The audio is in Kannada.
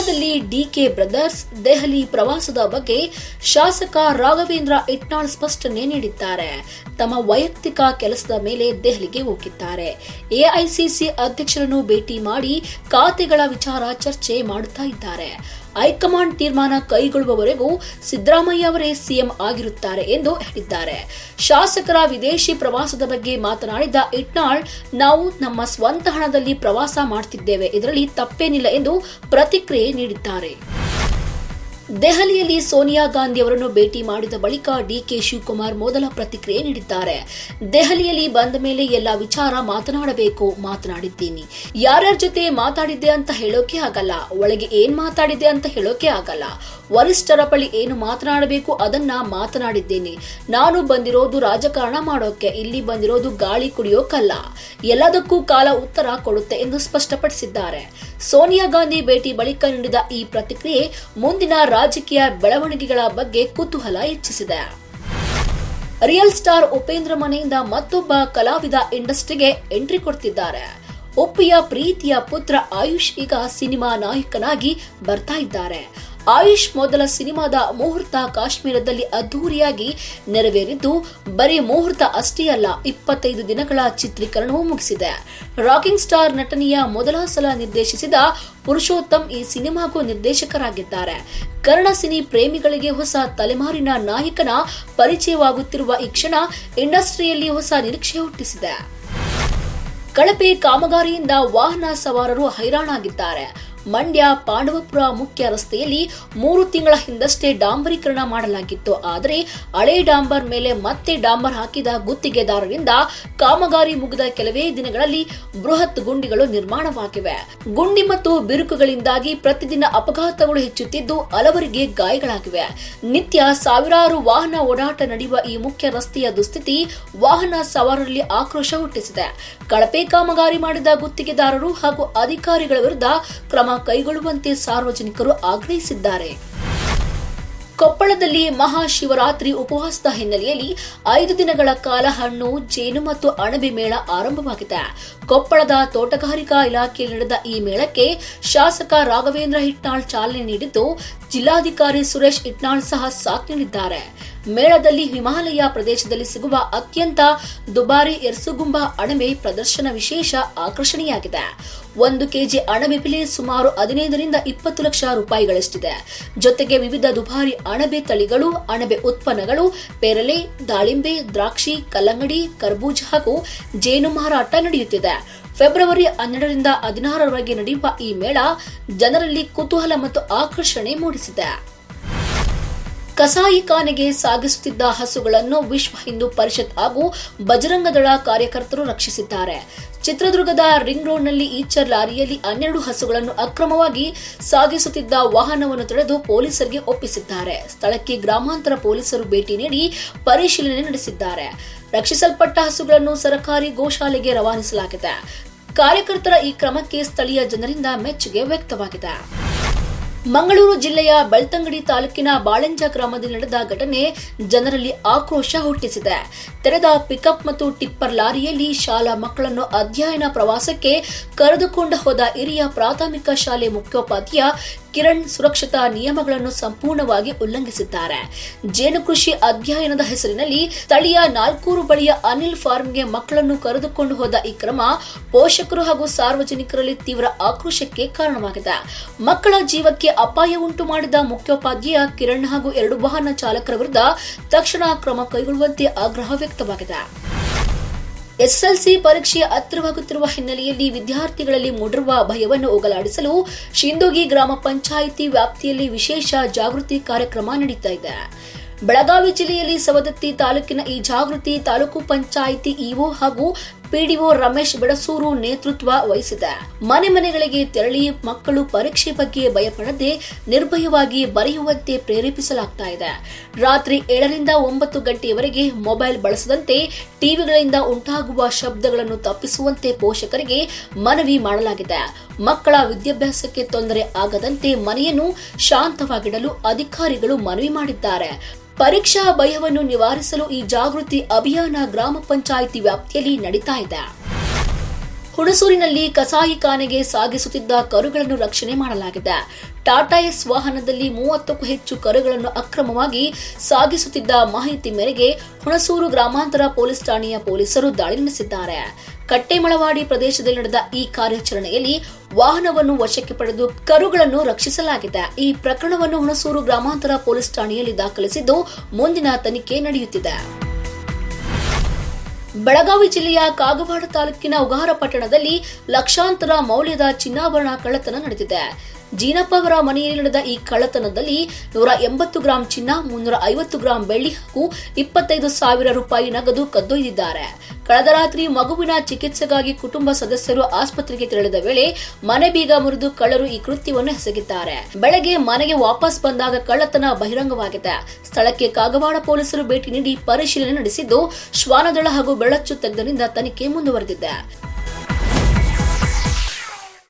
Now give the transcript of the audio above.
ಕೊಪ್ಪಳದಲ್ಲಿ ಡಿಕೆ ಬ್ರದರ್ಸ್ ದೆಹಲಿ ಪ್ರವಾಸದ ಬಗ್ಗೆ ಶಾಸಕ ರಾಘವೇಂದ್ರ ಹಿಟ್ನಾಳ್ ಸ್ಪಷ್ಟನೆ ನೀಡಿದ್ದಾರೆ. ತಮ್ಮ ವೈಯಕ್ತಿಕ ಕೆಲಸದ ಮೇಲೆ ದೆಹಲಿಗೆ ಹೋಗಿದ್ದಾರೆ. ಎಐಸಿಸಿ ಅಧ್ಯಕ್ಷರನ್ನು ಭೇಟಿ ಮಾಡಿ ಖಾತೆಗಳ ವಿಚಾರ ಚರ್ಚೆ ಮಾಡುತ್ತಾ ಇದ್ದಾರೆ. ಹೈಕಮಾಂಡ್ ತೀರ್ಮಾನ ಕೈಗೊಳ್ಳುವವರೆಗೂ ಸಿದ್ದರಾಮಯ್ಯ ಅವರೇ ಸಿಎಂ ಆಗಿರುತ್ತಾರೆ ಎಂದು ಹೇಳಿದ್ದಾರೆ. ಶಾಸಕರ ವಿದೇಶಿ ಪ್ರವಾಸದ ಬಗ್ಗೆ ಮಾತನಾಡಿದ ಹಿಟ್ನಾಳ್, ನಾವು ನಮ್ಮ ಸ್ವಂತ ಹಣದಲ್ಲಿ ಪ್ರವಾಸ ಮಾಡುತ್ತಿದ್ದೇವೆ, ಇದರಲ್ಲಿ ತಪ್ಪೇನಿಲ್ಲ ಎಂದು ಪ್ರತಿಕ್ರಿಯೆ ನೀಡಿದ್ದಾರೆ. ದೆಹಲಿಯಲ್ಲಿ ಸೋನಿಯಾ ಗಾಂಧಿ ಅವರನ್ನು ಭೇಟಿ ಮಾಡಿದ ಬಳಿಕ ಡಿಕೆ ಶಿವಕುಮಾರ್ ಮೊದಲ ಪ್ರತಿಕ್ರಿಯೆ ನೀಡಿದ್ದಾರೆ. ದೆಹಲಿಯಲ್ಲಿ ಬಂದ ಮೇಲೆ ಎಲ್ಲ ವಿಚಾರ ಮಾತನಾಡಿದ್ದೀನಿ. ಯಾರ್ಯಾರ ಜೊತೆ ಮಾತಾಡಿದ್ದೆ ಅಂತ ಹೇಳೋಕೆ ಆಗಲ್ಲ, ಒಳಗೆ ಏನ್ ಮಾತಾಡಿದ್ದೆ ಅಂತ ಹೇಳೋಕೆ ಆಗಲ್ಲ. ವರಿಷ್ಠರ ಬಳಿ ಏನು ಮಾತನಾಡಬೇಕು ಅದನ್ನ ಮಾತನಾಡಿದ್ದೇನೆ. ನಾನು ಬಂದಿರೋದು ರಾಜಕಾರಣ ಮಾಡೋಕೆ, ಇಲ್ಲಿ ಬಂದಿರೋದು ಗಾಳಿ ಕುಡಿಯೋಕಲ್ಲ. ಎಲ್ಲದಕ್ಕೂ ಕಾಲ ಉತ್ತರ ಕೊಡುತ್ತೆ ಎಂದು ಸ್ಪಷ್ಟಪಡಿಸಿದ್ದಾರೆ. ಸೋನಿಯಾ ಗಾಂಧಿ ಭೇಟಿ ಬಳಿಕ ನೀಡಿದ ಈ ಪ್ರತಿಕ್ರಿಯೆ ಮುಂದಿನ ರಾಜಕೀಯ ಬೆಳವಣಿಗೆಗಳ ಬಗ್ಗೆ ಕುತೂಹಲ ಹೆಚ್ಚಿಸಿದೆ. ರಿಯಲ್ ಸ್ಟಾರ್ ಉಪೇಂದ್ರ ಮನೆಯಿಂದ ಮತ್ತೊಬ್ಬ ಕಲಾವಿದ ಇಂಡಸ್ಟ್ರಿಗೆ ಎಂಟ್ರಿ ಕೊಡ್ತಿದ್ದಾರೆ. ಉಪ್ಪಿಯ ಪ್ರೀತಿಯ ಪುತ್ರ ಆಯುಷ್ ಈಗ ಸಿನಿಮಾ ನಾಯಕನಾಗಿ ಬರ್ತಾ ಇದ್ದಾರೆ. ಆಯುಷ್ ಮೊದಲ ಸಿನಿಮಾದ ಮುಹೂರ್ತ ಕಾಶ್ಮೀರದಲ್ಲಿ ಅದ್ದೂರಿಯಾಗಿ ನೆರವೇರಿದ್ದು, ಬರೀ ಮುಹೂರ್ತ ಅಷ್ಟೇ ಅಲ್ಲ, 25 ದಿನಗಳ ಚಿತ್ರೀಕರಣವೂ ಮುಗಿಸಿದೆ. ರಾಕಿಂಗ್ ಸ್ಟಾರ್ ನಟನೆಯ ಮೊದಲ ಸಲ ನಿರ್ದೇಶಿಸಿದ ಪುರುಷೋತ್ತಮ್ ಈ ಸಿನಿಮಾಗೂ ನಿರ್ದೇಶಕರಾಗಿದ್ದಾರೆ. ಕನ್ನಡ ಸಿನಿ ಪ್ರೇಮಿಗಳಿಗೆ ಹೊಸ ತಲೆಮಾರಿನ ನಾಯಕನ ಪರಿಚಯವಾಗುತ್ತಿರುವ ಈ ಕ್ಷಣ ಇಂಡಸ್ಟ್ರಿಯಲ್ಲಿ ಹೊಸ ನಿರೀಕ್ಷೆ ಹುಟ್ಟಿಸಿದೆ. ಕಳಪೆ ಕಾಮಗಾರಿಯಿಂದ ವಾಹನ ಸವಾರರು ಹೈರಾಣಾಗಿದ್ದಾರೆ. ಮಂಡ್ಯ ಪಾಂಡವಪುರ ಮುಖ್ಯ ರಸ್ತೆಯಲ್ಲಿ 3 ತಿಂಗಳ ಹಿಂದಷ್ಟೇ ಡಾಂಬರೀಕರಣ ಮಾಡಲಾಗಿತ್ತು. ಆದರೆ ಹಳೆ ಡಾಂಬರ್ ಮೇಲೆ ಮತ್ತೆ ಡಾಂಬರ್ ಹಾಕಿದ ಗುತ್ತಿಗೆದಾರರಿಂದ ಕಾಮಗಾರಿ ಮುಗಿದ ಕೆಲವೇ ದಿನಗಳಲ್ಲಿ ಬೃಹತ್ ಗುಂಡಿಗಳು ನಿರ್ಮಾಣವಾಗಿವೆ. ಗುಂಡಿ ಮತ್ತು ಬಿರುಕುಗಳಿಂದಾಗಿ ಪ್ರತಿದಿನ ಅಪಘಾತಗಳು ಹೆಚ್ಚುತ್ತಿದ್ದು ಹಲವರಿಗೆ ಗಾಯಗಳಾಗಿವೆ. ನಿತ್ಯ ಸಾವಿರಾರು ವಾಹನ ಓಡಾಟ ನಡೆಯುವ ಈ ಮುಖ್ಯ ರಸ್ತೆಯ ದುಸ್ಥಿತಿ ವಾಹನ ಸವಾರರಲ್ಲಿ ಆಕ್ರೋಶ ಹುಟ್ಟಿಸಿದೆ. ಕಳಪೆ ಕಾಮಗಾರಿ ಮಾಡಿದ ಗುತ್ತಿಗೆದಾರರು ಹಾಗೂ ಅಧಿಕಾರಿಗಳ ವಿರುದ್ಧ ಕ್ರಮ ಕೈಗೊಳ್ಳುವಂತೆ ಸಾರ್ವಜನಿಕರು ಆಗ್ರಹಿಸಿದ್ದಾರೆ. ಕೊಪ್ಪಳದಲ್ಲಿ ಮಹಾಶಿವರಾತ್ರಿ ಉಪವಾಸದ ಹಿನ್ನೆಲೆಯಲ್ಲಿ 5 ದಿನಗಳ ಕಾಲ ಹಣ್ಣು, ಜೇನು ಮತ್ತು ಅಣಬೆ ಮೇಳ ಆರಂಭವಾಗಿದೆ. ಕೊಪ್ಪಳದ ತೋಟಗಾರಿಕಾ ಇಲಾಖೆಯಲ್ಲಿ ನಡೆದ ಈ ಮೇಳಕ್ಕೆ ಶಾಸಕ ರಾಘವೇಂದ್ರ ಹಿಟ್ನಾಳ್ ಚಾಲನೆ ನೀಡಿದ್ದು, ಜಿಲ್ಲಾಧಿಕಾರಿ ಸುರೇಶ್ ಹಿಟ್ನಾಳ್ ಸಹ ಸಾಥ್ ನೀಡಿದ್ದಾರೆ. ಮೇಳದಲ್ಲಿ ಹಿಮಾಲಯ ಪ್ರದೇಶದಲ್ಲಿ ಸಿಗುವ ಅತ್ಯಂತ ದುಬಾರಿ ಎರ್ಸುಗುಂಬ ಅಣಬೆ ಪ್ರದರ್ಶನ ವಿಶೇಷ ಆಕರ್ಷಣೆಯಾಗಿದೆ. 1 ಕೆಜಿ ಅಣಬೆ ಬೆಲೆ ಸುಮಾರು 15 ರಿಂದ 20 ಲಕ್ಷ ರೂಪಾಯಿಗಳಷ್ಟಿದೆ. ಜೊತೆಗೆ ವಿವಿಧ ದುಬಾರಿ ಅಣಬೆ ತಳಿಗಳು, ಅಣಬೆ ಉತ್ಪನ್ನಗಳು, ಪೇರಲೆ, ದಾಳಿಂಬೆ, ದ್ರಾಕ್ಷಿ, ಕಲ್ಲಂಗಡಿ, ಕರ್ಬೂಜ ಹಾಗೂ ಜೇನು ಮಾರಾಟ ನಡೆಯುತ್ತಿದೆ. ಫೆಬ್ರವರಿ 12 ರಿಂದ 16ರವರೆಗೆ ನಡೆಯುವ ಈ ಮೇಳ ಜನರಲ್ಲಿ ಕುತೂಹಲ ಮತ್ತು ಆಕರ್ಷಣೆ ಮೂಡಿಸಿದೆ. ಕಸಾಯಿಖಾನೆಗೆ ಸಾಗಿಸುತ್ತಿದ್ದ ಹಸುಗಳನ್ನು ವಿಶ್ವ ಹಿಂದೂ ಪರಿಷತ್ ಹಾಗೂ ಬಜರಂಗದಳ ಕಾರ್ಯಕರ್ತರು ರಕ್ಷಿಸಿದ್ದಾರೆ. ಚಿತ್ರದುರ್ಗದ ರಿಂಗ್ ರೋಡ್ನಲ್ಲಿ ಈಚರ್ ಲಾರಿಯಲ್ಲಿ 12 ಹಸುಗಳನ್ನು ಅಕ್ರಮವಾಗಿ ಸಾಗಿಸುತ್ತಿದ್ದ ವಾಹನವನ್ನು ತಡೆದು ಪೊಲೀಸರಿಗೆ ಒಪ್ಪಿಸಿದ್ದಾರೆ. ಸ್ಥಳಕ್ಕೆ ಗ್ರಾಮಾಂತರ ಪೊಲೀಸರು ಭೇಟಿ ನೀಡಿ ಪರಿಶೀಲನೆ ನಡೆಸಿದ್ದಾರೆ. ರಕ್ಷಿಸಲ್ಪಟ್ಟ ಹಸುಗಳನ್ನು ಸರ್ಕಾರಿ ಗೋಶಾಲೆಗೆ ರವಾನಿಸಲಾಗಿದೆ. ಕಾರ್ಯಕರ್ತರ ಈ ಕ್ರಮಕ್ಕೆ ಸ್ಥಳೀಯ ಜನರಿಂದ ಮೆಚ್ಚುಗೆ ವ್ಯಕ್ತವಾಗಿದೆ. ಮಂಗಳೂರು ಜಿಲ್ಲೆಯ ಬೆಳ್ತಂಗಡಿ ತಾಲೂಕಿನ ಬಾಳೆಂಜ ಗ್ರಾಮದಲ್ಲಿ ನಡೆದ ಘಟನೆ ಜನರಲ್ಲಿ ಆಕ್ರೋಶ ಹುಟ್ಟಿಸಿದೆ. ತೆರೆದ ಪಿಕಪ್ ಮತ್ತು ಟಿಪ್ಪರ್ ಲಾರಿಯಲ್ಲಿ ಶಾಲಾ ಮಕ್ಕಳನ್ನು ಅಧ್ಯಯನ ಪ್ರವಾಸಕ್ಕೆ ಕರೆದುಕೊಂಡು ಹೋದ ಹಿರಿಯ ಪ್ರಾಥಮಿಕ ಶಾಲೆ ಮುಖ್ಯೋಪಾಧ್ಯಾಯ ಕಿರಣ್ ಸುರಕ್ಷತಾ ನಿಯಮಗಳನ್ನು ಸಂಪೂರ್ಣವಾಗಿ ಉಲ್ಲಂಘಿಸಿದ್ದಾರೆ. ಜೇನು ಕೃಷಿ ಅಧ್ಯಯನದ ಹೆಸರಿನಲ್ಲಿ ಸ್ಥಳೀಯ 4 ಬಳಿಯ ಅನಿಲ್ ಫಾರ್ಮ್ಗೆ ಮಕ್ಕಳನ್ನು ಕರೆದುಕೊಂಡು ಹೋದ ಈ ಕ್ರಮ ಪೋಷಕರು ಹಾಗೂ ಸಾರ್ವಜನಿಕರಲ್ಲಿ ತೀವ್ರ ಆಕ್ರೋಶಕ್ಕೆ ಕಾರಣವಾಗಿದೆ. ಮಕ್ಕಳ ಜೀವಕ್ಕೆ ಅಪಾಯ ಉಂಟು ಮಾಡಿದ ಮುಖ್ಯೋಪಾಧ್ಯಾಯ ಕಿರಣ್ ಹಾಗೂ 2 ವಾಹನ ಚಾಲಕರ ವಿರುದ್ಧ ತಕ್ಷಣ ಕ್ರಮ ಕೈಗೊಳ್ಳುವಂತೆ ಆಗ್ರಹ ವ್ಯಕ್ತವಾಗಿದೆ. ಎಸ್ಎಸ್ಎಲ್ಸಿ ಪರೀಕ್ಷೆ ಹತ್ತಿರವಾಗುತ್ತಿರುವ ಹಿನ್ನೆಲೆಯಲ್ಲಿ ವಿದ್ಯಾರ್ಥಿಗಳಲ್ಲಿ ಮೂಡಿರುವ ಭಯವನ್ನು ಹೋಗಲಾಡಿಸಲು ಶಿಂದೋಗಿ ಗ್ರಾಮ ಪಂಚಾಯಿತಿ ವ್ಯಾಪ್ತಿಯಲ್ಲಿ ವಿಶೇಷ ಜಾಗೃತಿ ಕಾರ್ಯಕ್ರಮ ನಡೀತಾ ಇದೆ. ಬೆಳಗಾವಿ ಜಿಲ್ಲೆಯಲ್ಲಿ ಸವದತ್ತಿ ತಾಲೂಕಿನ ಈ ಜಾಗೃತಿ ತಾಲೂಕು ಪಂಚಾಯಿತಿ ಇಒ ಹಾಗೂ ಪಿಡಿಒ ರಮೇಶ್ ಬೆಡಸೂರು ನೇತೃತ್ವ ವಹಿಸಿದೆ. ಮನೆ ಮನೆಗಳಿಗೆ ತೆರಳಿ ಮಕ್ಕಳು ಪರೀಕ್ಷೆ ಬಗ್ಗೆ ಭಯಪಡದೆ ನಿರ್ಭಯವಾಗಿ ಬರೆಯುವಂತೆ ಪ್ರೇರೇಪಿಸಲಾಗ್ತಾ ಇದೆ. ರಾತ್ರಿ 7 ರಿಂದ 9 ಗಂಟೆಯವರೆಗೆ ಮೊಬೈಲ್ ಬಳಸದಂತೆ, ಟಿವಿಗಳಿಂದ ಉಂಟಾಗುವ ಶಬ್ದಗಳನ್ನು ತಪ್ಪಿಸುವಂತೆ ಪೋಷಕರಿಗೆ ಮನವಿ ಮಾಡಲಾಗಿದೆ. ಮಕ್ಕಳ ವಿದ್ಯಾಭ್ಯಾಸಕ್ಕೆ ತೊಂದರೆ ಆಗದಂತೆ ಮನೆಯನ್ನು ಶಾಂತವಾಗಿಡಲು ಅಧಿಕಾರಿಗಳು ಮನವಿ ಮಾಡಿದ್ದಾರೆ. ಪರೀಕ್ಷಾ ಭಯವನ್ನು ನಿವಾರಿಸಲು ಈ ಜಾಗೃತಿ ಅಭಿಯಾನ ಗ್ರಾಮ ಪಂಚಾಯಿತಿ ವ್ಯಾಪ್ತಿಯಲ್ಲಿ ನಡೀತಾ ಇದೆ. ಹುಣಸೂರಿನಲ್ಲಿ ಕಸಾಯಿಖಾನೆಗೆ ಸಾಗಿಸುತ್ತಿದ್ದ ಕರುಗಳನ್ನು ರಕ್ಷಣೆ ಮಾಡಲಾಗಿದೆ. ಟಾಟಾ ಎಸ್ ವಾಹನದಲ್ಲಿ 30ಕ್ಕೂ ಹೆಚ್ಚು ಕರುಗಳನ್ನು ಅಕ್ರಮವಾಗಿ ಸಾಗಿಸುತ್ತಿದ್ದ ಮಾಹಿತಿ ಮೇರೆಗೆ ಹುಣಸೂರು ಗ್ರಾಮಾಂತರ ಪೊಲೀಸ್ ಠಾಣೆಯ ಪೊಲೀಸರು ದಾಳಿ ನಡೆಸಿದ್ದಾರೆ. ಕಟ್ಟೆಮಳವಾಡಿ ಪ್ರದೇಶದಲ್ಲಿ ನಡೆದ ಈ ಕಾರ್ಯಾಚರಣೆಯಲ್ಲಿ ವಾಹನವನ್ನು ವಶಕ್ಕೆ ಪಡೆದು ಕರುಗಳನ್ನು ರಕ್ಷಿಸಲಾಗಿದೆ. ಈ ಪ್ರಕರಣವನ್ನು ಹುಣಸೂರು ಗ್ರಾಮಾಂತರ ಪೊಲೀಸ್ ಠಾಣೆಯಲ್ಲಿ ದಾಖಲಿಸಿದ್ದು ಮುಂದಿನ ತನಿಖೆ ನಡೆಯುತ್ತಿದೆ. ಬೆಳಗಾವಿ ಜಿಲ್ಲೆಯ ಕಾಗವಾಡ ತಾಲೂಕಿನ ಉಗಾರ ಪಟ್ಟಣದಲ್ಲಿ ಲಕ್ಷಾಂತರ ಮೌಲ್ಯದ ಚಿನ್ನಾಭರಣ ಕಳ್ಳತನ ನಡೆದಿದೆ. ಜೀನಪ್ಪ ಅವರ ಮನೆಯಲ್ಲಿ ನಡೆದ ಈ ಕಳ್ಳತನದಲ್ಲಿ 180 ಗ್ರಾಂ ಚಿನ್ನ, 350 ಗ್ರಾಂ ಬೆಳ್ಳಿ ಹಾಗೂ 25,000 ರೂಪಾಯಿ ನಗದು ಕದ್ದೊಯ್ದಿದ್ದಾರೆ. ಕಳೆದ ರಾತ್ರಿ ಮಗುವಿನ ಚಿಕಿತ್ಸೆಗಾಗಿ ಕುಟುಂಬ ಸದಸ್ಯರು ಆಸ್ಪತ್ರೆಗೆ ತೆರಳಿದ ವೇಳೆ ಮನೆ ಬೀಗ ಮುರಿದು ಕಳ್ಳರು ಈ ಕೃತ್ಯವನ್ನು ಎಸಗಿದ್ದಾರೆ. ಬೆಳಗ್ಗೆ ಮನೆಗೆ ವಾಪಸ್ ಬಂದಾಗ ಕಳ್ಳತನ ಬಹಿರಂಗವಾಗಿದೆ. ಸ್ಥಳಕ್ಕೆ ಕಾಗವಾಡ ಪೊಲೀಸರು ಭೇಟಿ ನೀಡಿ ಪರಿಶೀಲನೆ ನಡೆಸಿದ್ದು ಶ್ವಾನದಳ ಹಾಗೂ ಬೆಳಚ್ಚು ತೆಗೆದರಿಂದ ತನಿಖೆ ಮುಂದುವರೆದಿದೆ.